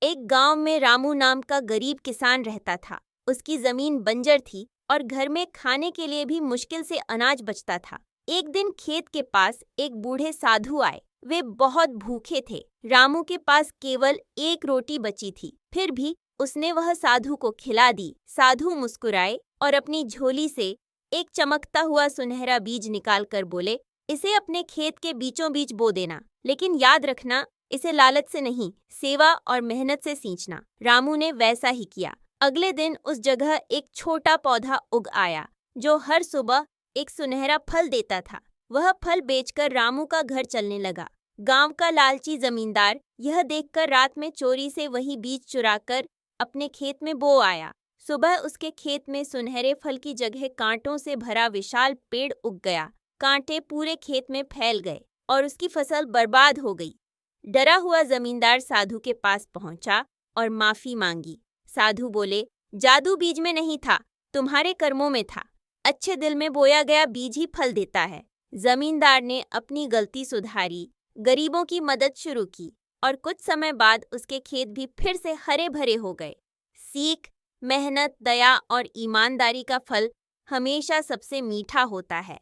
एक गांव में रामू नाम का गरीब किसान रहता था। उसकी जमीन बंजर थी और घर में खाने के लिए भी मुश्किल से अनाज बचता था। एक दिन खेत के पास एक बूढ़े साधु आए। वे बहुत भूखे थे। रामू के पास केवल एक रोटी बची थी, फिर भी उसने वह साधु को खिला दी। साधु मुस्कुराए और अपनी झोली से एक चमकता हुआ सुनहरा बीज निकालकर बोले, इसे अपने खेत के बीचों बीच बो देना, लेकिन याद रखना, इसे लालच से नहीं, सेवा और मेहनत से सींचना। रामू ने वैसा ही किया। अगले दिन उस जगह एक छोटा पौधा उग आया जो हर सुबह एक सुनहरा फल देता था। वह फल बेचकर रामू का घर चलने लगा। गांव का लालची जमींदार यह देखकर रात में चोरी से वही बीज चुराकर अपने खेत में बो आया। सुबह उसके खेत में सुनहरे फल की जगह कांटों से भरा विशाल पेड़ उग गया। कांटे पूरे खेत में फैल गए और उसकी फसल बर्बाद हो गई। डरा हुआ जमींदार साधु के पास पहुंचा और माफी मांगी। साधु बोले, जादू बीज में नहीं था, तुम्हारे कर्मों में था। अच्छे दिल में बोया गया बीज ही फल देता है। जमींदार ने अपनी गलती सुधारी, गरीबों की मदद शुरू की और कुछ समय बाद उसके खेत भी फिर से हरे भरे हो गए। सीख, मेहनत, दया और ईमानदारी का फल हमेशा सबसे मीठा होता है।